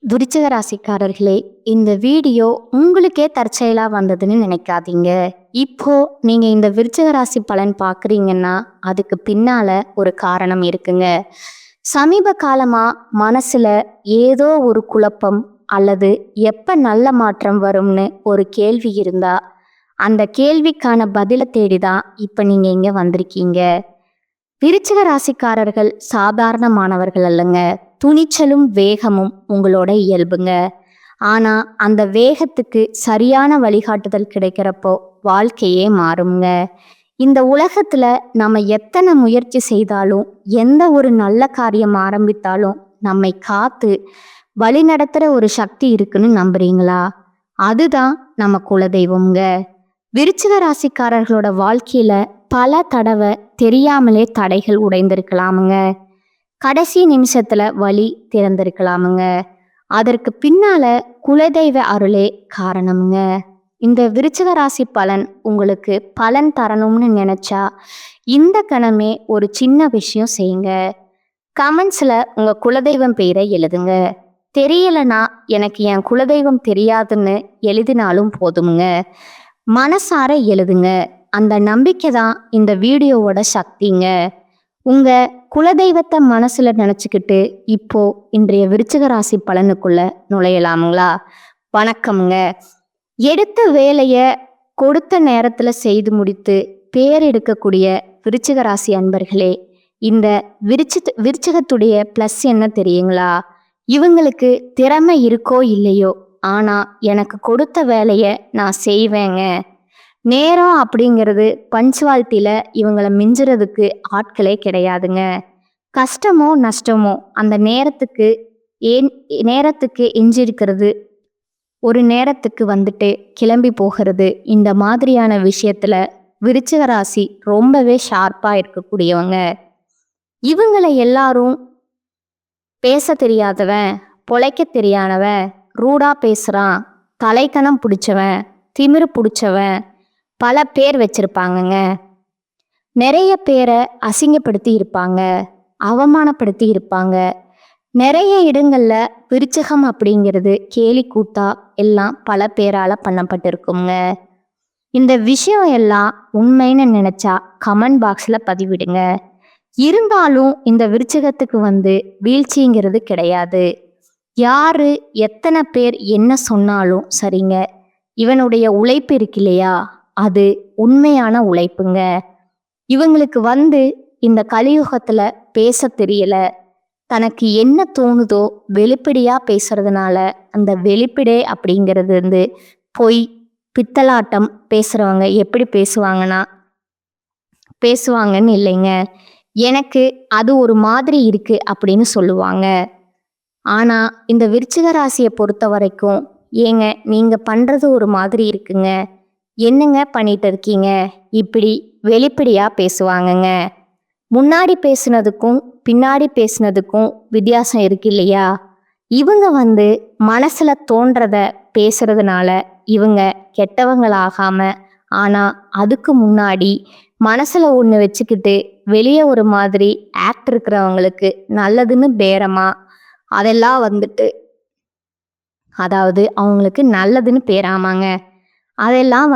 விருச்சிக ராசிக்காரர்களே, இந்த வீடியோ உங்களுக்கே தற்செயலா வந்ததுன்னு நினைக்காதீங்க. இப்போ நீங்க இந்த விருச்சிக ராசி பலன் பார்க்குறீங்கன்னா அதுக்கு பின்னால ஒரு காரணம் இருக்குங்க. சமீப காலமா மனசுல ஏதோ ஒரு குழப்பம் அல்லது எப்ப நல்ல மாற்றம் வரும்னு ஒரு கேள்வி இருந்தா அந்த கேள்விக்கான பதிலை தேடிதான் இப்ப நீங்க இங்க வந்திருக்கீங்க. விருச்சிக ராசிக்காரர்கள் சாதாரணமானவர்கள் அல்லங்க. துணிச்சலும் வேகமும் உங்களோட இயல்புங்க. ஆனா அந்த வேகத்துக்கு சரியான வழிகாட்டுதல் கிடைக்கிறப்போ வாழ்க்கையே மாறுங்க. இந்த உலகத்துல நம்ம எத்தனை முயற்சி செய்தாலும் எந்த ஒரு நல்ல காரியம் ஆரம்பித்தாலும் நம்மை காத்து வழி நடத்துற ஒரு சக்தி இருக்குன்னு நம்புறீங்களா? அதுதான் நம்ம குலதெய்வம்ங்க. விருச்சிக ராசிக்காரர்களோட வாழ்க்கையில பல தடவை தெரியாமலே தடைகள் உடைந்திருக்கலாமுங்க. கடைசி நிமிஷத்துல வழி திறந்திருக்கலாமுங்க. அதற்கு பின்னால குலதெய்வ அருளே காரணமுங்க. இந்த விருச்சிக ராசி பலன் உங்களுக்கு பலன் தரணும்னு நினைச்சா இந்த கணமே ஒரு சின்ன விஷயம் செய்யுங்க. கமெண்ட்ஸ்ல உங்க குலதெய்வம் பெயரை எழுதுங்க. தெரியலனா எனக்கு என் குலதெய்வம் தெரியாதுன்னு எழுதினாலும் போதுமுங்க. மனசார எழுதுங்க. அந்த நம்பிக்கை தான் இந்த வீடியோவோட சக்திங்க. உங்க குலதெய்வத்தை மனசுல நினைச்சுக்கிட்டு இப்போ இன்றைய விருச்சிக ராசி பலனுக்குள்ள நுழையலாமுங்களா? வணக்கம்ங்க. எடுத்த வேலைய கொடுத்த நேரத்துல செய்து முடித்து பேர் எடுக்கக்கூடிய விருச்சிக ராசி அன்பர்களே, இந்த விருச்சிகத்துடைய பிளஸ் என்ன தெரியுங்களா? இவங்களுக்கு திறமை இருக்கோ இல்லையோ, ஆனா எனக்கு கொடுத்த வேலையை நான் செய்வேங்க. நேரம் அப்படிங்கிறது பஞ்சுவாலிட்டியில இவங்களை மிஞ்சுறதுக்கு ஆட்களே கிடையாதுங்க. கஷ்டமோ நஷ்டமோ அந்த நேரத்துக்கு எஞ்சிருக்கிறது, ஒரு நேரத்துக்கு வந்துட்டு கிளம்பி போகிறது, இந்த மாதிரியான விஷயத்துல விருச்சிக ராசி ரொம்பவே ஷார்ப்பா இருக்கக்கூடியவங்க. இவங்களை எல்லாரும் பேச தெரியாதவன், பொழைக்க தெரியாதவன், ரூடா பேசுறான், தலைக்கணம் பிடிச்சவன், திமிரு பிடிச்சவன் பல பேர் வச்சிருப்பாங்கங்க. நிறைய பேரை அசிங்கப்படுத்தி இருப்பாங்க, அவமானப்படுத்தி இருப்பாங்க. நிறைய இடங்கள்ல விருச்சிகம் அப்படிங்கிறது கேலி கூத்தா எல்லாம் பல பேரால பண்ணப்பட்டிருக்குங்க. இந்த விஷயம் எல்லாம் உண்மைன்னு நினைச்சா கமெண்ட் பாக்ஸ்ல பதிவிடுங்க. இருந்தாலும் இந்த விருச்சிகத்துக்கு வீழ்ச்சிங்கிறது கிடையாது. யாரு எத்தனை பேர் என்ன சொன்னாலும் சரிங்க, இவனுடைய உழைப்பு இருக்கு இல்லையா, அது உண்மையான உழைப்புங்க. இவங்களுக்கு இந்த கலியுகத்துல பேச தெரியல, தனக்கு என்ன தோணுதோ வெளிப்படையா பேசுறதுனால அந்த வெளிப்படை அப்படிங்கிறது பொய் பித்தலாட்டம் பேசுறவங்க எப்படி பேசுவாங்கன்னு இல்லைங்க. எனக்கு அது ஒரு மாதிரி இருக்கு அப்படின்னு சொல்லுவாங்க. ஆனா இந்த விருச்சிக ராசியை பொறுத்த வரைக்கும், ஏங்க நீங்க பண்றது ஒரு மாதிரி இருக்குங்க, என்னங்க பண்ணிட்டு இருக்கீங்க, இப்படி வெளிப்படையா பேசுவாங்கங்க. முன்னாடி பேசுனதுக்கும் பின்னாடி பேசுனதுக்கும் வித்தியாசம் இருக்கு இல்லையா? இவங்க மனசுல தோன்றத பேசுறதுனால இவங்க கெட்டவங்களாகாம, ஆனா அதுக்கு முன்னாடி மனசுல ஒன்று வச்சுக்கிட்டு வெளியே ஒரு மாதிரி ஆக்ட் இருக்கிறவங்களுக்கு நல்லதுன்னு பேரமா அதெல்லாம் அதாவது அவங்களுக்கு நல்லதுன்னு பேராமாங்க, அதெல்லாம்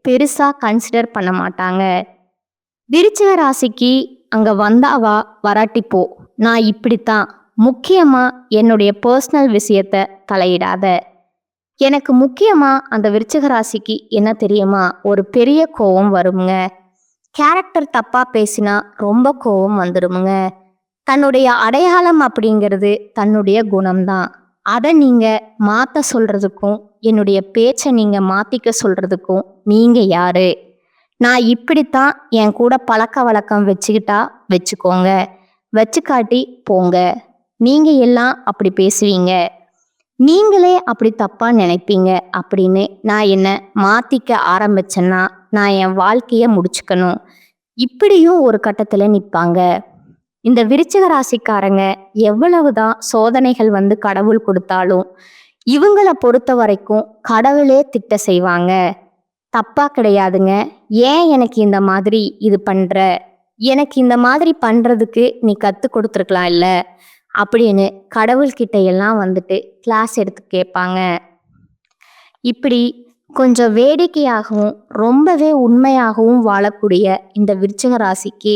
பெருசா கன்சிடர் பண்ண மாட்டாங்க. விருச்சிக ராசிக்கு அங்க வந்தாவா வராட்டிப்போ, நான் இப்படித்தான், முக்கியமா என்னுடைய பர்சனல் விஷயத்த தலையிடாத. எனக்கு முக்கியமா அந்த விருச்சிக ராசிக்கு என்ன தெரியுமா, ஒரு பெரிய கோபம் வருங்க. கேரக்டர் தப்பா பேசினா ரொம்ப கோபம் வந்துடுமுங்க. தன்னுடைய அடையாளம் அப்படிங்கிறது தன்னுடைய குணம்தான். அதை நீங்க மாத்த சொல்றதுக்கும் என்னுடைய பேச்சை நீங்க மாத்திக்க சொல்றதுக்கும் நீங்க யாரு? நான் இப்படித்தான், என் கூட பழக்க வழக்கம் வச்சுக்கிட்டா வச்சுக்கோங்க, வச்சுக்காட்டி போங்க. நீங்க எல்லாம் அப்படி பேசுவீங்க, நீங்களே அப்படி தப்பா நினைப்பீங்க அப்படின்னு நான் என்ன மாத்திக்க ஆரம்பிச்சேன்னா நான் என் வாழ்க்கைய முடிச்சுக்கணும், இப்படியும் ஒரு கட்டத்துல நிற்பாங்க. இந்த விருச்சிக ராசிக்காரங்க எவ்வளவுதான் சோதனைகள் கடவுள் கொடுத்தாலும் இவங்களை பொறுத்த வரைக்கும் கடவுளே திட்ட செய்வாங்க. தப்பா கிடையாதுங்க. ஏன் எனக்கு இந்த மாதிரி இது பண்ற, எனக்கு இந்த மாதிரி பண்றதுக்கு நீ கத்து கொடுத்துருக்கலாம் இல்ல, அப்படின்னு கடவுள்கிட்ட எல்லாம் வந்துட்டு கிளாஸ் எடுத்து கேட்பாங்க. இப்படி கொஞ்சம் வேடிக்கையாகவும் ரொம்பவே உண்மையாகவும் வாழக்கூடிய இந்த விருச்சிக ராசிக்கு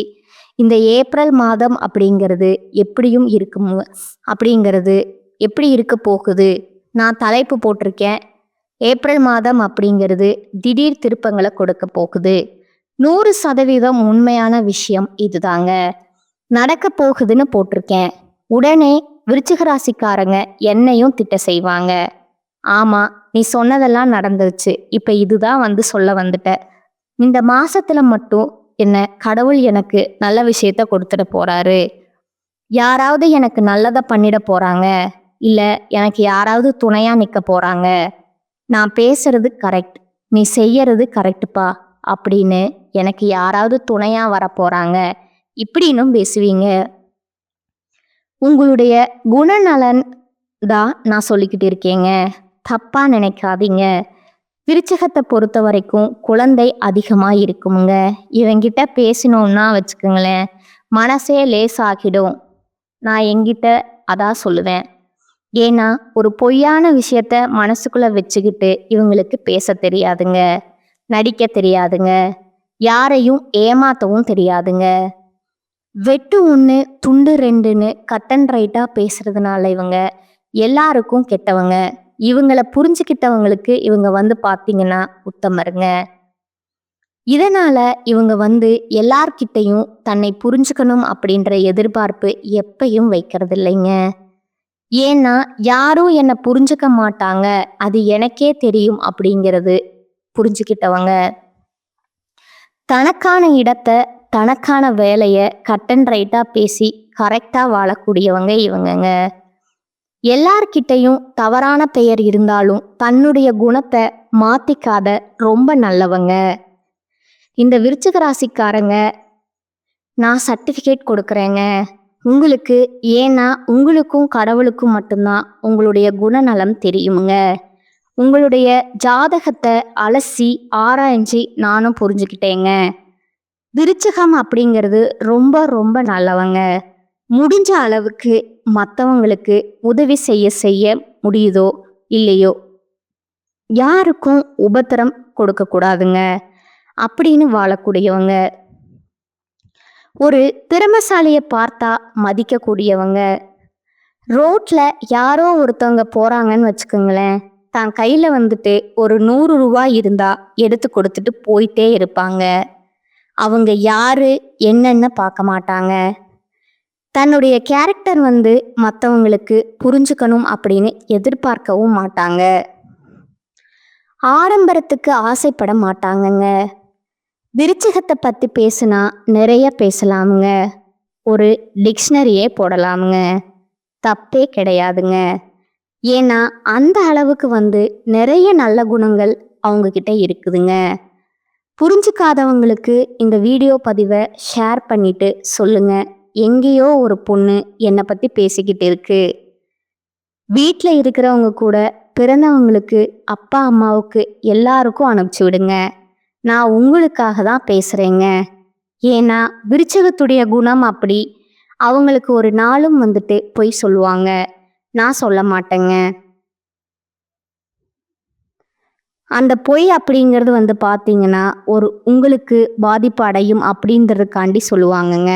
இந்த ஏப்ரல் மாதம் அப்படிங்கிறது எப்படியும் இருக்கும் அப்படிங்கிறது எப்படி இருக்க போகுது. நான் தலைப்பு போட்டிருக்கேன், ஏப்ரல் மாதம் அப்படிங்கிறது திடீர் திருப்பங்களை கொடுக்க போகுது. 100% உண்மையான விஷயம் இதுதாங்க. நடக்க போகுதுன்னு போட்டிருக்கேன். உடனே விருச்சிக ராசிக்காரங்க என்னையும் திட்ட செய்வாங்க. ஆமா, நீ சொன்னதெல்லாம் நடந்துருச்சு, இப்ப இதுதான் வந்து சொல்ல வந்துட்ட. இந்த மாசத்துல மட்டும் என்ன கடவுள் எனக்கு நல்ல விஷயத்த கொடுத்துட போறாரு, யாராவது எனக்கு நல்லதை பண்ணிட போறாங்க, இல்ல எனக்கு யாராவது துணையா நிக்க போறாங்க, நான் பேசுறது கரெக்ட், நீ செய்யறது கரெக்டுப்பா அப்படின்னு எனக்கு யாராவது துணையா வர போறாங்க இப்படின்னும் பேசுவீங்க. உங்களுடைய குணநலன் தான் நான் சொல்லிக்கிட்டு இருக்கேங்க, தப்பா நினைக்காதீங்க. விருச்சிகத்தை பொறுத்த வரைக்கும் குழந்தை அதிகமாக இருக்குமுங்க. இவங்கிட்ட பேசினோம்னா வச்சுக்கோங்களேன், மனசே லேசாகிடும். நான் எங்கிட்ட அதான் சொல்லுவேன். ஏன்னா ஒரு பொய்யான விஷயத்த மனசுக்குள்ள வச்சுக்கிட்டு இவங்களுக்கு பேச தெரியாதுங்க, நடிக்க தெரியாதுங்க, யாரையும் ஏமாத்தவும் தெரியாதுங்க. வெட்டு 1 துண்டு 2ன்னு கட் அண்ட் ரைட்டாக பேசுறதுனால இவங்க எல்லாருக்கும் கெட்டவங்க. இவங்களை புரிஞ்சுக்கிட்டவங்களுக்கு இவங்க வந்து பார்த்தீங்கன்னா உத்தமருங்க. இதனால இவங்க வந்து எல்லார்கிட்டையும் தன்னை புரிஞ்சுக்கணும் அப்படின்ற எதிர்பார்ப்பு எப்பயும் வைக்கிறது இல்லைங்க. ஏன்னா யாரும் என்னை புரிஞ்சுக்க மாட்டாங்க, அது எனக்கே தெரியும் அப்படிங்கிறது புரிஞ்சுக்கிட்டவங்க. தனக்கான இடத்தை தனக்கான வேலையை கட் அண்ட் ரைட்டாக பேசி கரெக்டாக வாழக்கூடியவங்க இவங்கங்க. எல்லார்கிட்டையும் தவறான பெயர் இருந்தாலும் தன்னுடைய குணத்தை மாற்றிக்காத ரொம்ப நல்லவங்க இந்த விருச்சிக ராசிக்காரங்க. நான் சர்டிஃபிகேட் கொடுக்குறேங்க உங்களுக்கு, ஏன்னா உங்களுக்கும் கடவுளுக்கும் மட்டும்தான் உங்களுடைய குணநலம் தெரியுமுங்க. உங்களுடைய ஜாதகத்தை அலசி ஆராய்ச்சி நானும் புரிஞ்சுக்கிட்டேங்க. விருச்சிகம் அப்படிங்கிறது ரொம்ப ரொம்ப நல்லவங்க. முடிஞ்ச அளவுக்கு மற்றவங்களுக்கு உதவி செய்ய செய்ய முடியுதோ இல்லையோ யாருக்கும் உபத்திரம் கொடுக்கக்கூடாதுங்க அப்படின்னு வாழக்கூடியவங்க. ஒரு திறமைசாலியை பார்த்தா மதிக்கக்கூடியவங்க. ரோட்ல யாரோ ஒருத்தவங்க போறாங்கன்னு வச்சுக்கோங்களேன், தான் கையில் வந்துட்டு ஒரு 100 ரூபாய் இருந்தா எடுத்து கொடுத்துட்டு போயிட்டே இருப்பாங்க. அவங்க யாரு என்னன்னு பார்க்க மாட்டாங்க. தன்னுடைய கேரக்டர் வந்து மற்றவங்களுக்கு புரிஞ்சுக்கணும் அப்படின்னு எதிர்பார்க்கவும் மாட்டாங்க. ஆடம்பரத்துக்கு ஆசைப்பட மாட்டாங்கங்க. விருச்சிகத்தை பற்றி பேசுனா நிறைய பேசலாமுங்க, ஒரு டிக்ஷனரியே போடலாமுங்க, தப்பே கிடையாதுங்க. ஏன்னா அந்த அளவுக்கு வந்து நிறைய நல்ல குணங்கள் அவங்கக்கிட்ட இருக்குதுங்க. புரிஞ்சுக்காதவங்களுக்கு இந்த வீடியோ பதிவை ஷேர் பண்ணிட்டு சொல்லுங்க, எங்கேயோ ஒரு பொண்ணு என்னை பற்றி பேசிக்கிட்டு இருக்கு. வீட்டில் இருக்கிறவங்க கூட பிறந்தவங்களுக்கு அப்பா அம்மாவுக்கு எல்லாருக்கும் அனுப்பிச்சி விடுங்க. நான் உங்களுக்காக தான் பேசுகிறேங்க. ஏன்னா விருச்சிகத்துடைய குணம் அப்படி. அவங்களுக்கு ஒரு நாளும் வந்துட்டு பொய் சொல்லுவாங்க, நான் சொல்ல மாட்டேங்க. அந்த பொய் அப்படிங்கிறது வந்து பார்த்தீங்கன்னா ஒரு உங்களுக்கு பாதிப்பு அடையும் அப்படின்றதுக்காண்டி சொல்லுவாங்கங்க.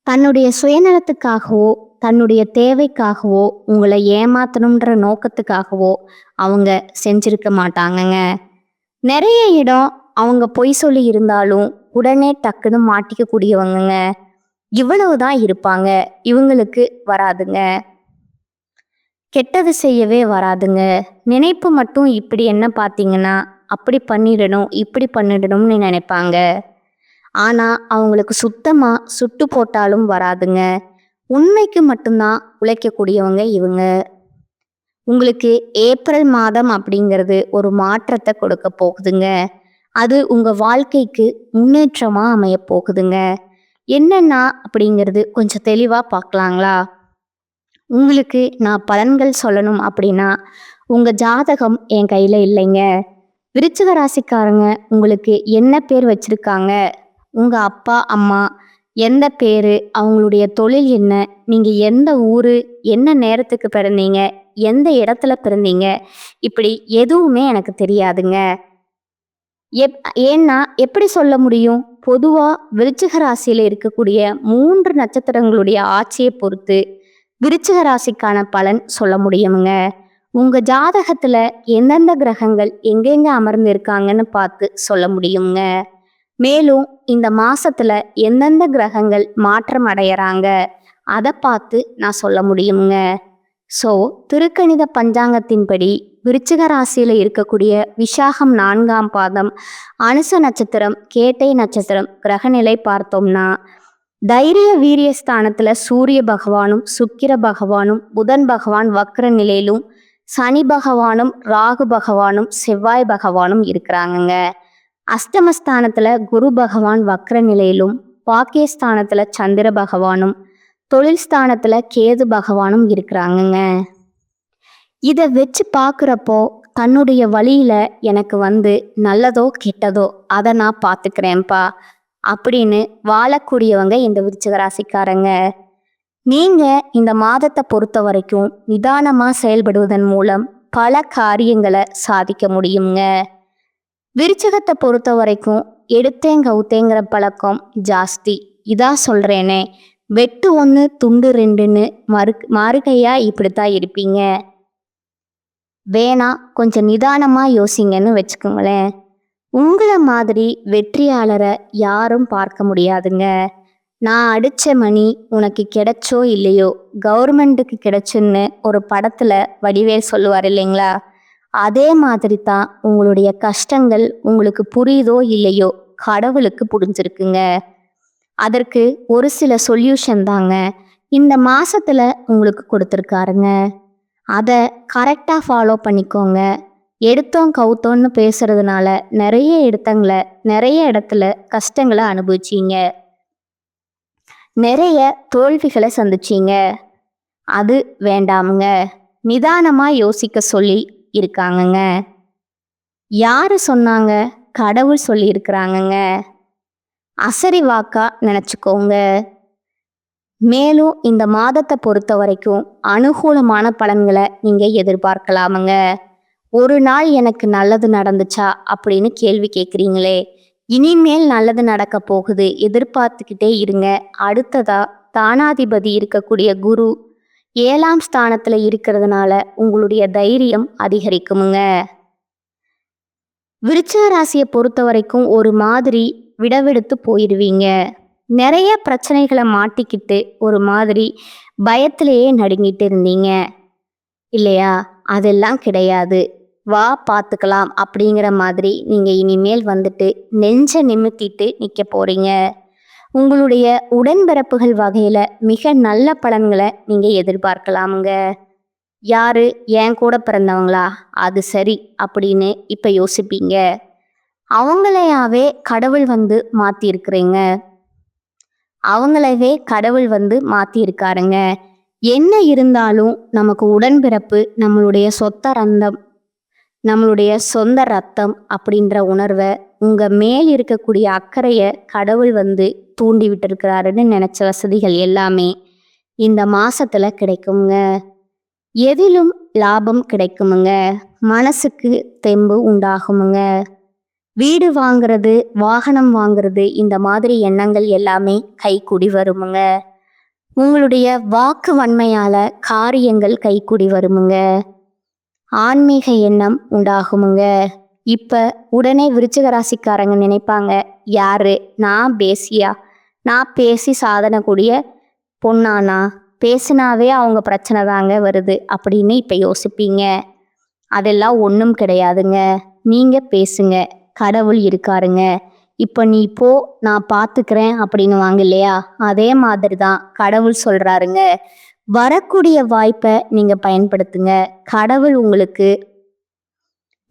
தன்னுடைய சுயநலத்துக்காகவோ தன்னுடைய தேவைக்காகவோ உங்களை ஏமாத்தணுன்ற நோக்கத்துக்காகவோ அவங்க செஞ்சிருக்க மாட்டாங்கங்க. நிறைய இடம் அவங்க பொய் சொல்லி இருந்தாலும் உடனே டக்குன்னு மாட்டிக்கக்கூடியவங்கங்க. இவ்வளவுதான் இருப்பாங்க, இவங்களுக்கு வராதுங்க, கெட்டது செய்யவே வராதுங்க. நினைப்பு மட்டும் இப்படி என்ன பார்த்தீங்கன்னா அப்படி பண்ணிடணும் இப்படி பண்ணிடணும்னு நினைப்பாங்க. ஆனால் அவங்களுக்கு சுத்தமாக சுட்டு போட்டாலும் வராதுங்க. உண்மைக்கு மட்டும்தான் உழைக்கக்கூடியவங்க இவங்க. உங்களுக்கு ஏப்ரல் மாதம் அப்படிங்கிறது ஒரு மாற்றத்தை கொடுக்க போகுதுங்க. அது உங்கள் வாழ்க்கைக்கு முன்னேற்றமாக அமைய போகுதுங்க. என்னென்னா அப்படிங்கிறது கொஞ்சம் தெளிவாக பார்க்கலாங்களா? உங்களுக்கு நான் பலன்கள் சொல்லணும் அப்படின்னா உங்கள் ஜாதகம் என் கையில் இல்லைங்க. விருச்சிக ராசிக்காரங்க உங்களுக்கு என்ன பேர் வச்சுருக்காங்க, உங்கள் அப்பா அம்மா எந்த பேரு, அவங்களுடைய தொழில் என்ன, நீங்க எந்த ஊரு, என்ன நேரத்துக்கு பிறந்தீங்க, எந்த இடத்துல பிறந்தீங்க, இப்படி எதுவுமே எனக்கு தெரியாதுங்க. ஏன்னா எப்படி சொல்ல முடியும்? பொதுவா விருச்சிக ராசியில இருக்கக்கூடிய 3 நட்சத்திரங்களுடைய ஆட்சியை பொறுத்து விருச்சிக ராசிக்கான பலன் சொல்ல முடியுமுங்க. உங்க ஜாதகத்துல எந்தெந்த கிரகங்கள் எங்கெங்க அமர்ந்து இருக்காங்கன்னு பார்த்து சொல்ல முடியுங்க. மேலும் இந்த மாசத்துல எந்தெந்த கிரகங்கள் மாற்றம் அடையறாங்க அதை பார்த்து நான் சொல்ல முடியுங்க. ஸோ திருக்கணித பஞ்சாங்கத்தின்படி விருச்சிக ராசியில இருக்கக்கூடிய விசாகம் 4ஆம் பாதம், அனுச நட்சத்திரம், கேட்டை நட்சத்திரம் கிரகநிலை பார்த்தோம்னா தைரிய வீரிய ஸ்தானத்துல சூரிய பகவானும் சுக்கிர பகவானும் புதன் பகவான் வக்ர நிலையிலும் சனி பகவானும் ராகு பகவானும் செவ்வாய் பகவானும் இருக்கிறாங்கங்க. அஷ்டமஸ்தானத்துல குரு பகவான் வக்ர நிலையிலும் பாக்கியஸ்தானத்துல சந்திர பகவானும் தொழில் ஸ்தானத்துல கேது பகவானும் இருக்கிறாங்கங்க. இதை வச்சு பார்க்குறப்போ தன்னுடைய வழியில எனக்கு நல்லதோ கெட்டதோ அதை நான் பார்த்துக்கிறேன்ப்பா அப்படின்னு வாழக்கூடியவங்க இந்த விருச்சிக ராசிக்காரங்க. நீங்க இந்த மாதத்தை பொறுத்த வரைக்கும் நிதானமா செயல்படுவதன் மூலம் பல காரியங்களை சாதிக்க முடியுங்க. விருச்சிகத்தை பொறுத்த வரைக்கும் எடுத்தேன் கவுத்தேங்கிற பழக்கம் ஜாஸ்தி. இதா சொல்றேனே, வெட்டு 1 துண்டு 2ன்னு மறுகையா இப்படித்தான் இருப்பீங்க. வேணா கொஞ்சம் நிதானமா யோசிங்கன்னு வச்சுக்கோங்களேன். உங்களை மாதிரி வெற்றியாளரை யாரும் பார்க்க முடியாதுங்க. நான் அடிச்ச மணி உனக்கு கிடைச்சோ இல்லையோ, கவர்மெண்ட்டுக்கு கிடைச்சுன்னு ஒரு படத்துல வடிவேல் சொல்லுவார் இல்லைங்களா? அதே மாதிரி தான் உங்களுடைய கஷ்டங்கள் உங்களுக்கு புரியுதோ இல்லையோ கடவுளுக்கு புரிஞ்சிருக்குங்க. அதற்கு ஒரு சில சொல்யூஷன் தாங்க இந்த மாசத்துல உங்களுக்கு கொடுத்துருக்காருங்க. அதை கரெக்டாக ஃபாலோ பண்ணிக்கோங்க. எடுத்தோம் கவுத்தோன்னு பேசுறதுனால நிறைய இடத்துல கஷ்டங்களை அனுபவிச்சீங்க, நிறைய தோல்விகளை சந்திச்சீங்க. அது வேண்டாமுங்க. நிதானமா யோசிக்க சொல்லி இருக்காங்கங்க. யாரு சொன்னாங்க? கடவுள் சொல்லி இருக்கிறாங்கங்க. அசரி வாக்கா நினைச்சுக்கோங்க. மேலும் இந்த மாதத்தை பொறுத்த வரைக்கும் அனுகூலமான பலன்களை நீங்க எதிர்பார்க்கலாமுங்க. ஒரு நாள் எனக்கு நல்லது நடந்துச்சா அப்படின்னு கேள்வி கேட்குறீங்களே, இனிமேல் நல்லது நடக்க போகுது, எதிர்பார்த்துக்கிட்டே இருங்க. அடுத்ததா தானாதிபதி இருக்கக்கூடிய குரு 7ஆம் ஸ்தானத்துல இருக்கிறதுனால உங்களுடைய தைரியம் அதிகரிக்குமுங்க. விருச்சிக ராசியை பொறுத்த வரைக்கும் ஒரு மாதிரி விடவெடுத்து போயிடுவீங்க. நிறைய பிரச்சனைகளை மாட்டிக்கிட்டு ஒரு மாதிரி பயத்திலேயே நடுங்கிட்டு இருந்தீங்க இல்லையா? அதெல்லாம் கிடையாது. வா பார்த்துக்கலாம் அப்படிங்கிற மாதிரி நீங்கள் இனிமேல் நெஞ்ச நிமித்திட்டு நிற்க போறீங்க. உங்களுடைய உடன்பிறப்புகள் வகையில் மிக நல்ல பலன்களை நீங்கள் எதிர்பார்க்கலாமுங்க. யாரு? என் கூட பிறந்தவங்களா? அது சரி அப்படின்னு இப்போ யோசிப்பீங்க. அவங்களையாவே கடவுள் மாற்றிருக்கிறீங்க. அவங்களவே கடவுள் மாற்றிருக்காருங்க. என்ன இருந்தாலும் நமக்கு உடன்பிறப்பு, நம்மளுடைய சொந்த ரத்தம் அப்படின்ற உணர்வை உங்கள் மேல் இருக்கக்கூடிய அக்கறையை கடவுள் தூண்டி விட்டுருக்கிறாருன்னு நினச்ச வசதிகள் எல்லாமே இந்த மாசத்துல கிடைக்குங்க. எதிலும் லாபம் கிடைக்குமுங்க. மனசுக்கு தெம்பு உண்டாகுமுங்க. வீடு வாங்குறது, வாகனம் வாங்குறது, இந்த மாதிரி எண்ணங்கள் எல்லாமே கைக்கூடி வருமுங்க. உங்களுடைய வாக்கு வன்மையால காரியங்கள் கைக்கூடி வருமுங்க. ஆன்மீக எண்ணம் உண்டாகுமுங்க. இப்ப உடனே விருச்சிக ராசிக்காரங்க நினைப்பாங்க, யாரு? நான் பேசி சாதனை கூடிய பொண்ணானா? பேசினாவே அவங்க பிரச்சனை தாங்க வருது அப்படின்னு இப்ப யோசிப்பீங்க. அதெல்லாம் ஒன்றும் கிடையாதுங்க. நீங்க பேசுங்க, கடவுள் இருக்காருங்க. இப்போ நீ போ, நான் பார்த்துக்கிறேன் அப்படின்னு வாங்க இல்லையா? அதே மாதிரி தான் கடவுள் சொல்றாருங்க. வரக்கூடிய வாய்ப்பை நீங்க பயன்படுத்துங்க. கடவுள் உங்களுக்கு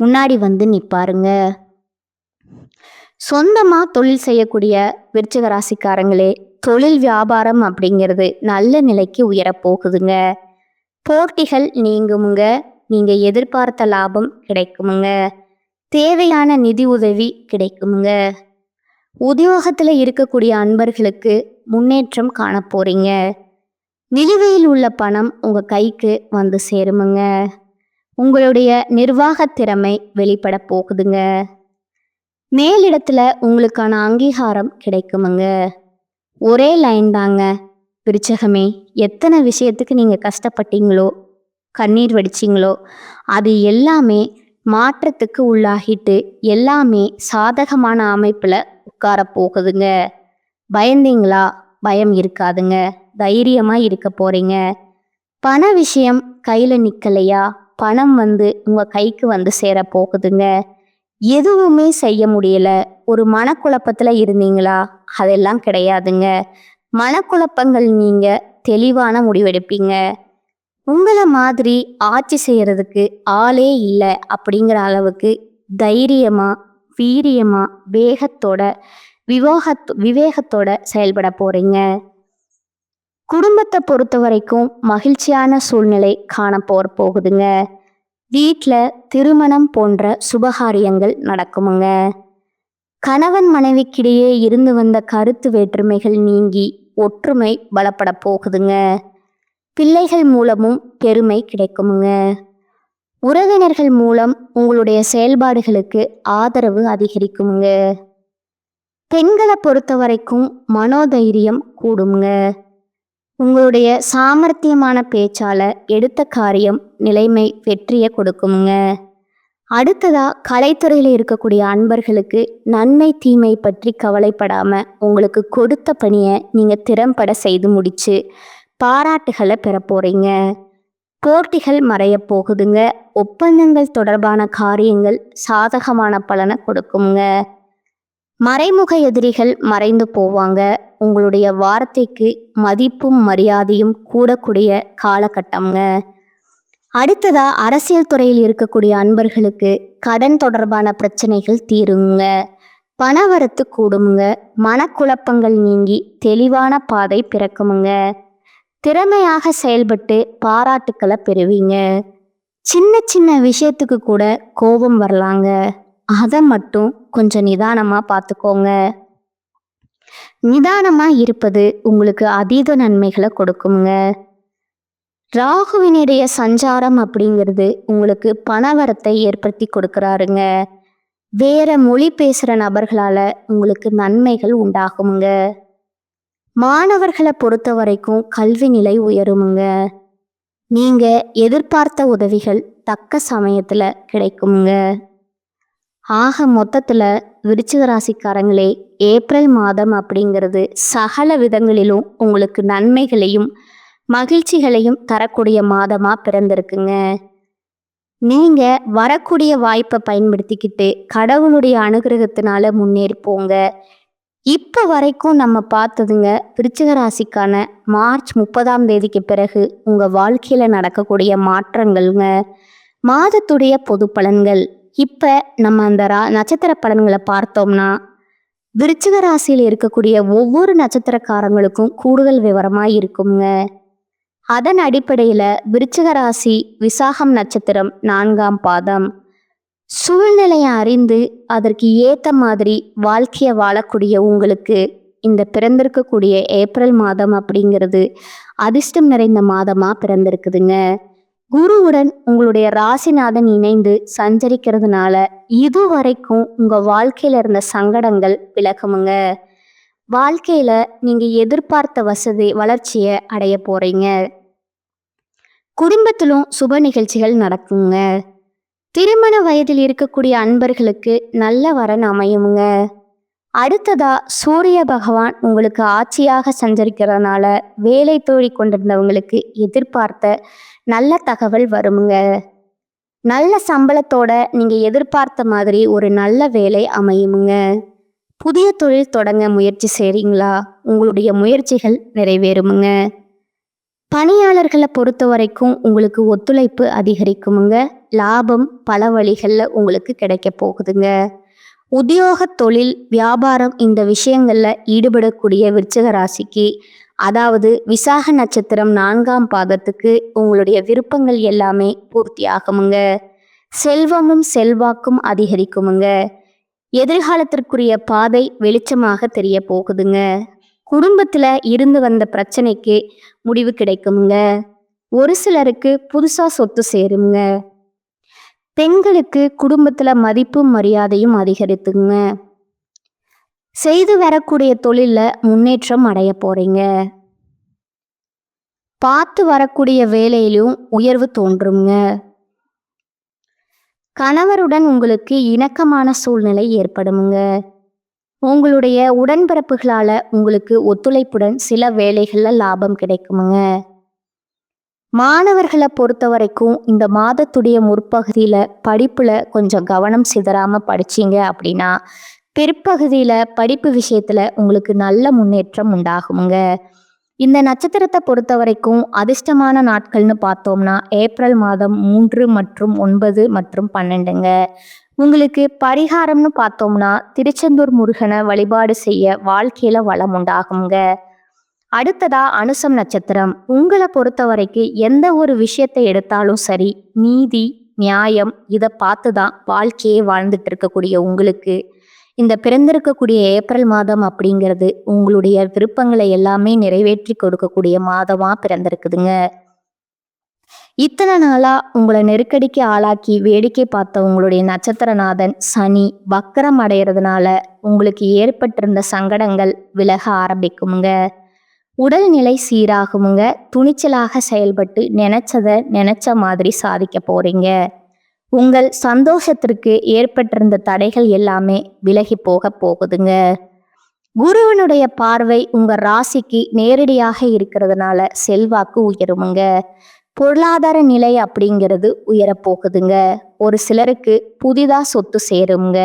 முன்னாடி நிற்பாருங்க. சொந்தமா தொழில் செய்யக்கூடிய விருச்சிக ராசிக்காரங்களே, தொழில் வியாபாரம் அப்படிங்கிறது நல்ல நிலைக்கு உயரப்போகுதுங்க. போட்டிகள் நீங்குமுங்க. நீங்க எதிர்பார்த்த லாபம் கிடைக்குமுங்க. தேவையான நிதி உதவி கிடைக்குமுங்க. உத்தியோகத்துல இருக்கக்கூடிய அன்பர்களுக்கு முன்னேற்றம் காண போறீங்க. நிலுவையில் உள்ள பணம் உங்க கைக்கு வந்து சேருமுங்க. உங்களுடைய நிர்வாக திறமை வெளிப்பட போகுதுங்க. மேலிடத்துல உங்களுக்கான அங்கீகாரம் கிடைக்குமுங்க. ஒரே லைன் தாங்க விருச்சகமே. எத்தனை விஷயத்துக்கு நீங்க கஷ்டப்பட்டீங்களோ, கண்ணீர் வடிச்சிங்களோ, அது எல்லாமே மாற்றத்துக்கு உள்ளாகிட்டு எல்லாமே சாதகமான அமைப்புல உட்கார போகுதுங்க. பயந்தீங்களா? பயம் இருக்காதுங்க. தைரியமா இருக்க போறீங்க. பண விஷயம் கையில நிக்கலையா? பணம் வந்து உங்க கைக்கு வந்து சேர போகுதுங்க. எதுவுமே செய்ய முடியல, ஒரு மனக்குழப்பத்துல இருந்தீங்களா? அதெல்லாம் கிடையாதுங்க. மனக்குழப்பங்கள் நீங்க தெளிவான முடிவெடுப்பீங்க. உங்களை மாதிரி ஆட்சி செய்யறதுக்கு ஆளே இல்லை அப்படிங்கிற அளவுக்கு தைரியமா, வீரியமா, வேகத்தோட, விவேகத்தோட செயல்பட போறீங்க. குடும்பத்தை பொறுத்த வரைக்கும் மகிழ்ச்சியான சூழ்நிலை காண போகுதுங்க. வீட்டில் திருமணம் போன்ற சுபகாரியங்கள் நடக்குமுங்க. கணவன் மனைவிக்கிடையே இருந்து வந்த கருத்து வேற்றுமைகள் நீங்கி ஒற்றுமை பலப்பட போகுதுங்க. பிள்ளைகள் மூலமும் பெருமை கிடைக்குமுங்க. உறவினர்கள் மூலம் உங்களுடைய செயல்பாடுகளுக்கு ஆதரவு அதிகரிக்குமுங்க. பெண்களை பொறுத்த வரைக்கும் மனோதைரியம் கூடுங்க. உங்களுடைய சாமர்த்தியமான பேச்சால எடுத்த காரியம் நிலைமை வெற்றியை கொடுக்குமுங்க. அடுத்ததா கலைத்துறையில் இருக்கக்கூடிய அன்பர்களுக்கு நன்மை தீமை பற்றி கவலைப்படாம உங்களுக்கு கொடுத்த பணியை நீங்க திறம்பட செய்து முடிச்சு பாராட்டுகளை பெற போறீங்க. போட்டிகள் மறைய போகுதுங்க. ஒப்பந்தங்கள் தொடர்பான காரியங்கள் சாதகமான பலனை கொடுக்குங்க. மறைமுக எதிரிகள் மறைந்து போவாங்க. உங்களுடைய வார்த்தைக்கு மதிப்பும் மரியாதையும் கூடக்கூடிய காலகட்டம்ங்க. அடுத்ததா அரசியல் துறையில் இருக்கக்கூடிய அன்பர்களுக்கு கடன் தொடர்பான பிரச்சனைகள் தீருங்க. பணவரத்து கூடுமுங்க. மனக்குழப்பங்கள் நீங்கி தெளிவான பாதை பிறக்குமுங்க. திறமையாக செயல்பட்டு பாராட்டுக்களை பெறுவீங்க. சின்ன சின்ன விஷயத்துக்கு கூட கோபம் வரலாங்க. அதை மட்டும் கொஞ்சம் நிதானமா பார்த்துக்கோங்க. நிதானமா இருப்பது உங்களுக்கு அதீத நன்மைகளை கொடுக்குங்க. ராகுவினுடைய சஞ்சாரம் அப்படிங்கிறது உங்களுக்கு பணவரத்தை ஏற்படுத்தி கொடுக்குறாருங்க. வேற மொழி பேசுகிற நபர்களால உங்களுக்கு நன்மைகள் உண்டாகுங்க. மாணவர்களை பொறுத்த வரைக்கும் கல்வி நிலை உயருமுங்க. நீங்க எதிர்பார்த்த உதவிகள் தக்க சமயத்துல கிடைக்குங்க. ஆக மொத்தத்துல விருச்சிக ராசிக்காரங்களே, ஏப்ரல் மாதம் அப்படிங்கிறது சகல விதங்களிலும் உங்களுக்கு நன்மைகளையும் மகிழ்ச்சிகளையும் தரக்கூடிய மாதமா பிறந்திருக்குங்க. நீங்க வரக்கூடிய வாய்ப்பை பயன்படுத்திக்கிட்டு கடவுளுடைய அனுகிரகத்தினால முன்னேறி போங்க. இப்போ வரைக்கும் நம்ம பார்த்ததுங்க விருச்சிக ராசிக்கான மார்ச் 30ஆம் தேதிக்கு பிறகு உங்கள் வாழ்க்கையில் நடக்கக்கூடிய மாற்றங்கள்ங்க. மாதத்துடைய பொது பலன்கள். இப்போ நம்ம அந்த நட்சத்திர பலன்களை பார்த்தோம்னா விருச்சிக ராசியில் இருக்கக்கூடிய ஒவ்வொரு நட்சத்திரக்காரங்களுக்கும் கூடுதல் விவரமாக இருக்குங்க. அதன் அடிப்படையில் விருச்சிக ராசி விசாகம் நட்சத்திரம் 4ஆம் பாதம். சூழ்நிலையை அறிந்து அதற்கு ஏற்ற மாதிரி வாழ்க்கையை வாழக்கூடிய உங்களுக்கு இந்த பிறந்திருக்கக்கூடிய ஏப்ரல் மாதம் அப்படிங்கிறது அதிர்ஷ்டம் நிறைந்த மாதமாக பிறந்திருக்குதுங்க. குருவுடன் உங்களுடைய ராசிநாதன் இணைந்து சஞ்சரிக்கிறதுனால இதுவரைக்கும் உங்கள் வாழ்க்கையில் இருந்த சங்கடங்கள் விலகுமுங்க. வாழ்க்கையில் நீங்கள் எதிர்பார்த்த வளர்ச்சியை அடைய போகிறீங்க. குடும்பத்திலும் சுப நிகழ்ச்சிகள் நடக்குங்க. திருமண வயதில் இருக்கக்கூடிய அன்பர்களுக்கு நல்ல வரன் அமையுங்க. அடுத்ததா சூரிய பகவான் உங்களுக்கு ஆட்சியாக சஞ்சரிக்கிறதுனால வேலை தோழி கொண்டிருந்தவங்களுக்கு எதிர்பார்த்த நல்ல தகவல் வருமுங்க. நல்ல சம்பளத்தோட நீங்க எதிர்பார்த்த மாதிரி ஒரு நல்ல வேலை அமையுமுங்க. புதிய தொழில் தொடங்க முயற்சி செய்றீங்களா? உங்களுடைய முயற்சிகள் நிறைவேறுமுங்க. பணியாளர்களை பொறுத்த வரைக்கும் உங்களுக்கு ஒத்துழைப்பு அதிகரிக்குமுங்க. லாபம் பல வழிகளில் உங்களுக்கு கிடைக்க போகுதுங்க. உத்தியோக தொழில் வியாபாரம் இந்த விஷயங்களில் ஈடுபடக்கூடிய விருச்சிக ராசிக்கு, அதாவது விசாக நட்சத்திரம் 4ஆம் பாதத்துக்கு உங்களுடைய விருப்பங்கள் எல்லாமே பூர்த்தி ஆகுமுங்க. செல்வமும் செல்வாக்கும் அதிகரிக்குமுங்க. எதிர்காலத்திற்குரிய பாதை வெளிச்சமாக தெரிய போகுதுங்க. குடும்பத்துல இருந்து வந்த பிரச்சனைக்கு முடிவு கிடைக்குங்க. ஒரு சிலருக்கு புதுசா சொத்து சேருங்க. பெண்களுக்கு குடும்பத்துல மதிப்பும் மரியாதையும் அதிகரித்துங்க. செய்து வரக்கூடிய தொழில்ல முன்னேற்றம் அடைய போறீங்க. பார்த்து வரக்கூடிய வேலையிலும் உயர்வு தோன்றுங்க. கணவருடன் உங்களுக்கு இணக்கமான சூழ்நிலை ஏற்படுமுங்க. உங்களுடைய உடன்பிறப்புகளால உங்களுக்கு ஒத்துழைப்புடன் சில வேலைகள்ல லாபம் கிடைக்குமுங்க. மாணவர்களை பொறுத்த வரைக்கும் இந்த மாதத்துடைய முற்பகுதியில படிப்புல கொஞ்சம் கவனம் சிதறாம படிச்சீங்க அப்படின்னா பிற்பகுதியில படிப்பு விஷயத்துல உங்களுக்கு நல்ல முன்னேற்றம் உண்டாகுங்க. இந்த நட்சத்திரத்தை பொறுத்த வரைக்கும் அதிர்ஷ்டமான நாட்கள்னு பார்த்தோம்னா ஏப்ரல் மாதம் 3 மற்றும் 9 மற்றும் 12ங்க. உங்களுக்கு பரிகாரம்னு பார்த்தோம்னா திருச்செந்தூர் முருகனை வழிபாடு செய்ய வாழ்க்கையில வளம் உண்டாகுங்க. அடுத்ததா அனுசம் நட்சத்திரம். உங்களை பொறுத்த வரைக்கும் எந்த ஒரு விஷயத்தை எடுத்தாலும் சரி, நீதி நியாயம் இதை பார்த்து தான் வாழ்க்கையே வாழ்ந்துட்டு இருக்கக்கூடிய உங்களுக்கு இந்த பிறந்திருக்கக்கூடிய ஏப்ரல் மாதம் அப்படிங்கிறது உங்களுடைய விருப்பங்களை எல்லாமே நிறைவேற்றி கொடுக்கக்கூடிய மாதமா பிறந்திருக்குதுங்க. இத்தனை நாளா உங்களை நெருக்கடிக்கு ஆளாக்கி வேடிக்கை பார்த்த உங்களுடைய நட்சத்திரநாதன் சனி வக்கரம் அடைகிறதுனால உங்களுக்கு ஏற்பட்டிருந்த சங்கடங்கள் விலக ஆரம்பிக்குமுங்க. உடல்நிலை சீராகுமுங்க. துணிச்சலாக செயல்பட்டு நினைச்ச மாதிரி சாதிக்க போறீங்க. உங்கள் சந்தோஷத்திற்கு ஏற்பட்டிருந்த தடைகள் எல்லாமே விலகி போக போகுதுங்க. குருவனுடைய பார்வை உங்க ராசிக்கு நேரடியாக இருக்கிறதுனால செல்வாக்கு உயருமுங்க. பொருளாதார நிலை அப்படிங்கிறது உயரப்போகுதுங்க. ஒரு சிலருக்கு புதிதா சொத்து சேருங்க.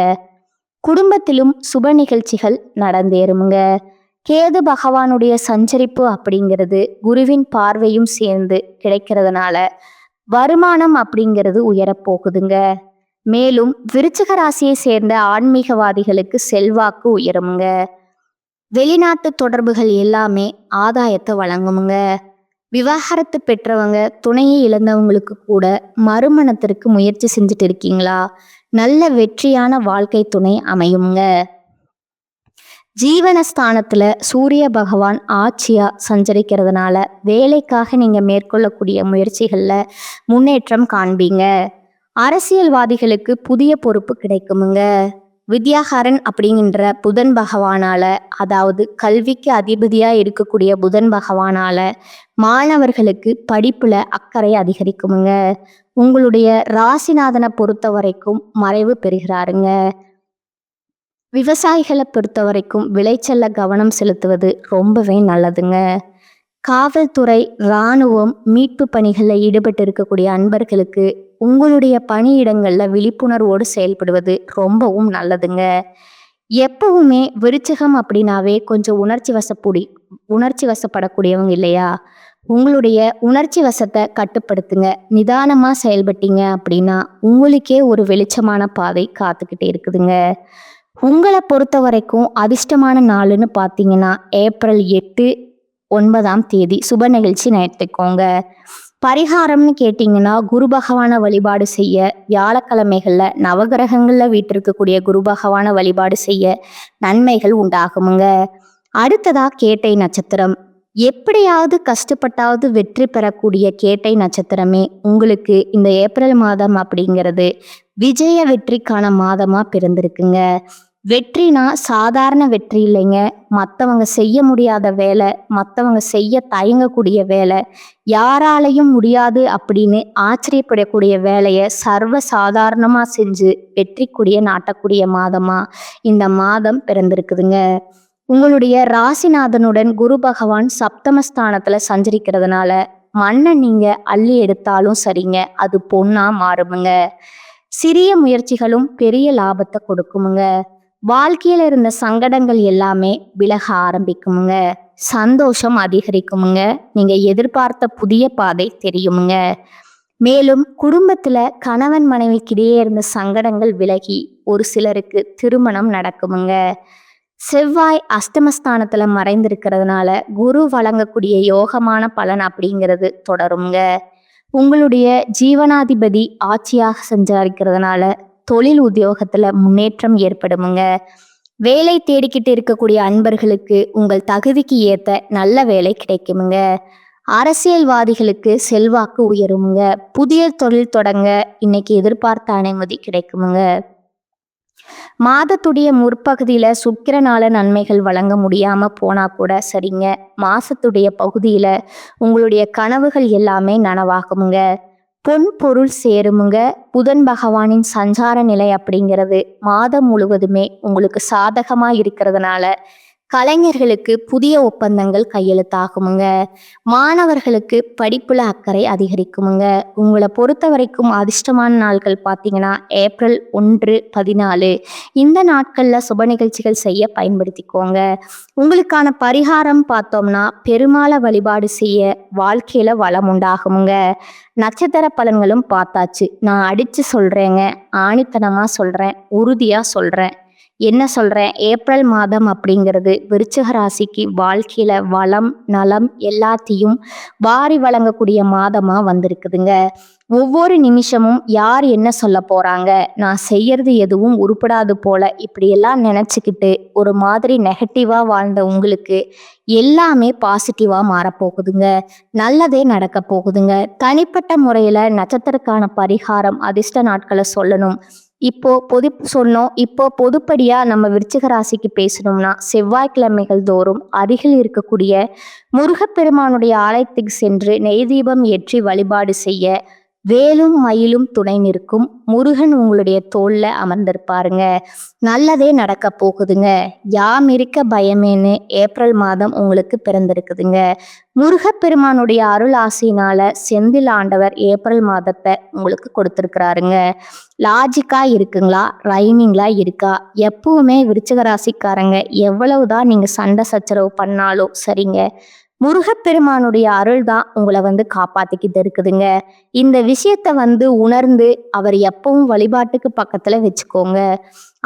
குடும்பத்திலும் சுப நிகழ்ச்சிகள் நடந்தேறுமுங்க. கேது பகவானுடைய சஞ்சரிப்பு அப்படிங்கிறது குருவின் பார்வையும் சேர்ந்து கிடைக்கிறதுனால வருமானம் அப்படிங்கிறது உயரப்போகுதுங்க. மேலும் விருச்சிக ராசியை சேர்ந்த ஆன்மீகவாதிகளுக்கு செல்வாக்கு உயருமுங்க. வெளிநாட்டு தொடர்புகள் எல்லாமே ஆதாயத்தை வழங்குமுங்க. விவாகரத்து பெற்றவங்க துணையை இழந்தவங்களுக்கு கூட மறுமணத்திற்கு முயற்சி செஞ்சுட்டு இருக்கீங்களா? நல்ல வெற்றியான வாழ்க்கை துணை அமையுங்க. ஜீவனஸ்தானத்துல சூரிய பகவான் ஆட்சியா சஞ்சரிக்கிறதுனால வேலைக்காக நீங்க மேற்கொள்ளக்கூடிய முயற்சிகள்ல முன்னேற்றம் காண்பீங்க. அரசியல்வாதிகளுக்கு புதிய பொறுப்பு கிடைக்குமுங்க. வித்யாகாரன் அப்படிங்கிற புதன் பகவானால, அதாவது கல்விக்கு அதிபதியா இருக்கக்கூடிய புதன் பகவானால மாணவர்களுக்கு படிப்புல அக்கறை அதிகரிக்குமுங்க. உங்களுடைய ராசிநாதனை பொறுத்த வரைக்கும் மறைவு பெறுகிறாருங்க. விவசாயிகளை பொறுத்த வரைக்கும் விளைச்சல்ல கவனம் செலுத்துவது ரொம்பவே நல்லதுங்க. காவல்துறை, இராணுவம், மீட்பு பணிகளில் ஈடுபட்டு இருக்கக்கூடிய அன்பர்களுக்கு உங்களுடைய பணியிடங்களில் விழிப்புணர்வோடு செயல்படுவது ரொம்பவும் நல்லதுங்க. எப்பவுமே விருச்சிகம் அப்படின்னாவே கொஞ்சம் உணர்ச்சி வசப்படக்கூடியவங்க இல்லையா? உங்களுடைய உணர்ச்சி வசத்தை கட்டுப்படுத்துங்க. நிதானமாக செயல்பட்டீங்க அப்படின்னா உங்களுக்கே ஒரு வெளிச்சமான பாதை காத்துக்கிட்டே இருக்குதுங்க. உங்களை பொறுத்த வரைக்கும் அதிர்ஷ்டமான நாளுன்னு பார்த்தீங்கன்னா ஏப்ரல் 8, 9 சுப நிகழ்ச்சி நடத்திக்கோங்க. பரிகாரம்னு கேட்டிங்கன்னா குரு பகவானை வழிபாடு செய்ய வியாழக்கிழமைகளில் நவகிரகங்களில் வீட்டிருக்கக்கூடிய குரு பகவானை வழிபாடு செய்ய நன்மைகள் உண்டாகுமுங்க. அடுத்ததா கேட்டை நட்சத்திரம். எப்படியாவது கஷ்டப்பட்டாவது வெற்றி பெறக்கூடிய கேட்டை நட்சத்திரமே உங்களுக்கு இந்த ஏப்ரல் மாதம் அப்படிங்கிறது விஜய வெற்றிக்கான மாதமா பிறந்திருக்குங்க. வெற்றினா சாதாரண வெற்றி இல்லைங்க. மற்றவங்க செய்ய முடியாத வேலை, மற்றவங்க செய்ய தயங்கக்கூடிய வேலை, யாராலையும் முடியாது அப்படின்னு ஆச்சரியப்படக்கூடிய வேலையை சர்வ சாதாரணமாக செஞ்சு வெற்றிக்குடிய நாட்டக்கூடிய மாதமா இந்த மாதம் பிறந்திருக்குதுங்க. உங்களுடைய ராசிநாதனுடன் குரு பகவான் சப்தமஸ்தானத்துல சஞ்சரிக்கிறதுனால மண்ணை நீங்க அள்ளி எடுத்தாலும் சரிங்க, அது பொண்ணா மாறுமுங்க. சிறிய முயற்சிகளும் பெரிய லாபத்தை கொடுக்குமுங்க. வாழ்க்கையில இருந்த சங்கடங்கள் எல்லாமே விலக ஆரம்பிக்குமுங்க. சந்தோஷம் அதிகரிக்குமுங்க. நீங்க எதிர்பார்த்த புதிய பாதை தெரியுமுங்க. மேலும் குடும்பத்துல கணவன் மனைவிக்கிடையே இருந்த சங்கடங்கள் விலகி ஒரு சிலருக்கு திருமணம் நடக்குமுங்க. செவ்வாய் அஷ்டமஸ்தானத்துல மறைந்திருக்கிறதுனால குரு வழங்கக்கூடிய யோகமான பலன் அப்படிங்கிறது தொடருங்க. உங்களுடைய ஜீவனாதிபதி ஆட்சியாக சஞ்சரிக்கிறதுனால தொழில் உத்தியோகத்துல முன்னேற்றம் ஏற்படுமுங்க. வேலை தேடிக்கிட்டு இருக்கக்கூடிய அன்பர்களுக்கு உங்கள் தகுதிக்கு ஏத்த நல்ல வேலை கிடைக்குமுங்க. அரசியல்வாதிகளுக்கு செல்வாக்கு உயருமுங்க. புதிய தொழில் தொடங்க இன்னைக்கு எதிர்பார்த்த அனுமதி கிடைக்குமுங்க. மாதத்துடைய முற்பகுதியில சுக்கிரனால நன்மைகள் வழங்க முடியாம போனா கூட சரிங்க. மாசத்துடைய பகுதியில உங்களுடைய கனவுகள் எல்லாமே நனவாகுமுங்க. பொன் பொருள் சேருமுங்க. புதன் பகவானின் சஞ்சார நிலை அப்படிங்கிறது மாதம் முழுவதுமே உங்களுக்கு சாதகமா இருக்கிறதுனால கலைஞர்களுக்கு புதிய ஒப்பந்தங்கள் கையெழுத்தாகுமுங்க. மாணவர்களுக்கு படிப்புல அக்கறை அதிகரிக்குமுங்க. உங்களை பொறுத்த வரைக்கும் அதிர்ஷ்டமான நாட்கள் பார்த்தீங்கன்னா ஏப்ரல் 1, 14 இந்த நாட்கள்ல சுப நிகழ்ச்சிகள் செய்ய பயன்படுத்திக்கோங்க. உங்களுக்கான பரிகாரம் பார்த்தோம்னா பெருமாளை வழிபாடு செய்ய வாழ்க்கையில வளம் உண்டாகுமுங்க. நட்சத்திர பலன்களும் பார்த்தாச்சு. நான் அடிச்சு சொல்றேங்க, ஆணித்தனமா சொல்றேன், உறுதியா சொல்றேன். என்ன சொல்றேன், ஏப்ரல் மாதம் அப்படிங்கிறது விருச்சிக ராசிக்கு வாழ்க்கையில வளம் நலம் எல்லாத்தையும் வாரி வழங்கக்கூடிய மாதமா வந்திருக்குதுங்க. ஒவ்வொரு நிமிஷமும் யார் என்ன சொல்ல போறாங்க, நான் செய்யறது எதுவும் உருப்படாது போல இப்படியெல்லாம் நினைச்சுக்கிட்டு ஒரு மாதிரி நெகட்டிவா வாழ்ந்த உங்களுக்கு எல்லாமே பாசிட்டிவா மாறப்போகுதுங்க. நல்லதே நடக்க போகுதுங்க. தனிப்பட்ட முறையில நட்சத்திரக்கான பரிகாரம் அதிர்ஷ்ட நாட்களை சொல்லணும். இப்போ பொதுப்படியா நம்ம விருச்சிக ராசிக்கு பேசணும்னா செவ்வாய்க்கிழமைகள் தோறும் அருகில் இருக்கக்கூடிய முருகப்பெருமானுடைய ஆலயத்துக்கு சென்று நெய் தீபம் ஏற்றி வழிபாடு செய்ய வேலும் மயிலும் துணை நிற்கும். முருகன் உங்களுடைய தோல்ல அமர்ந்திருப்பாருங்க. நல்லதே நடக்க போகுதுங்க. யாம் இருக்க பயமேன்னு ஏப்ரல் மாதம் உங்களுக்கு பிறந்திருக்குதுங்க. முருகப்பெருமானுடைய அருள் ஆசையினால செந்தில் ஆண்டவர் ஏப்ரல் மாதத்தை உங்களுக்கு கொடுத்துருக்கிறாருங்க. லாஜிக்கா இருக்குங்களா, ரைமிங்லா இருக்கா? எப்பவுமே விருச்சிக ராசிக்காரங்க எவ்வளவுதான் நீங்க சண்டை சச்சரவு பண்ணாலும் சரிங்க, முருகப்பெருமானுடைய அருள் தான் உங்களை காப்பாத்திக்கிட்டு இருக்குதுங்க. இந்த விஷயத்த உணர்ந்து அவர் எப்பவும் வழிபாட்டுக்கு பக்கத்துல வச்சுக்கோங்க.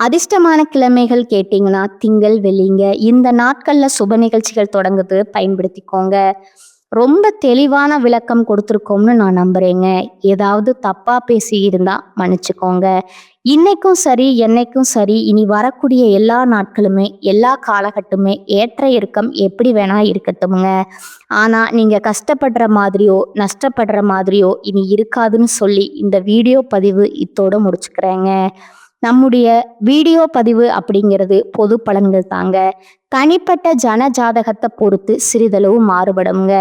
அதிர்ஷ்டமான கிழமைகள் கேட்டீங்கன்னா திங்கள் வெள்ளிங்க. இந்த நாட்கள்ல சுப நிகழ்ச்சிகள் தொடங்குது, பயன்படுத்திக்கோங்க. ரொம்ப தெளிவான விளக்கம் கொடுத்துருக்கோம்னு நான் நம்புறேங்க. ஏதாவது தப்பா பேசி இருந்தா மன்னிச்சுக்கோங்க. இன்னைக்கும் சரி என்னைக்கும் சரி இனி வரக்கூடிய எல்லா நாட்களுமே எல்லா காலகட்டமே ஏற்ற இறக்கம் எப்படி வேணா இருக்கட்டும்ங்க. ஆனா நீங்க கஷ்டப்படுற மாதிரியோ நஷ்டப்படுற மாதிரியோ இனி இருக்காதுன்னு சொல்லி இந்த வீடியோ பதிவு இத்தோட முடிச்சுக்கிறேங்க. நம்முடைய வீடியோ பதிவு அப்படிங்கிறது பொது பலன்கள் தாங்க. தனிப்பட்ட ஜன ஜாதகத்தை பொறுத்து சிறிதளவு மாறுபடுங்க.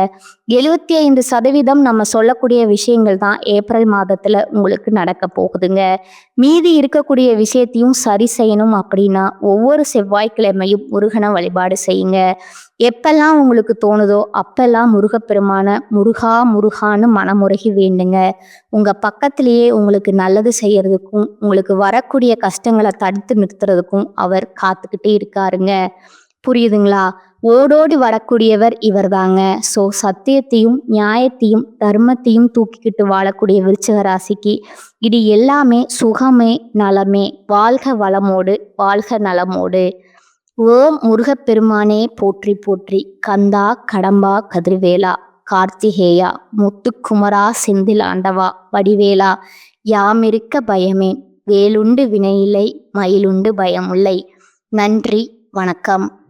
75% நம்ம சொல்லக்கூடிய விஷயங்கள் தான் ஏப்ரல் மாதத்துல உங்களுக்கு நடக்க போகுதுங்க. மீதி இருக்கக்கூடிய விஷயத்தையும் சரி செய்யணும் அப்படின்னா ஒவ்வொரு செவ்வாய்க்கிழமையும் முருகனை வழிபாடு செய்யுங்க. எப்பெல்லாம் உங்களுக்கு தோணுதோ அப்பெல்லாம் முருகப்பெருமான முருகா முருகான்னு மனமுருகி வேண்டுங்க. உங்க பக்கத்திலேயே உங்களுக்கு நல்லது செய்யறதுக்கும் உங்களுக்கு வரக்கூடிய கஷ்டங்களை தடுத்து நிறுத்துறதுக்கும் அவர் காத்துக்கிட்டே இருக்காருங்க. புரியுதுங்களா? ஓடோடி வரக்கூடியவர் இவர் தாங்க. ஸோ சத்தியத்தையும் நியாயத்தையும் தர்மத்தையும் தூக்கிக்கிட்டு வாழக்கூடிய விருச்சிக ராசிக்கு இது எல்லாமே சுகமே நலமே. வாழ்க வளமோடு, வாழ்க நலமோடு. ஓம் முருகப்பெருமானே போற்றி போற்றி. கந்தா கடம்பா கதிர்வேலா கார்த்திகேயா முத்துக்குமரா செந்தில் ஆண்டவா வடிவேலா யாமிருக்க பயமேன். வேலுண்டு வினையில்லை மயிலுண்டு பயமில்லை. நன்றி, வணக்கம்.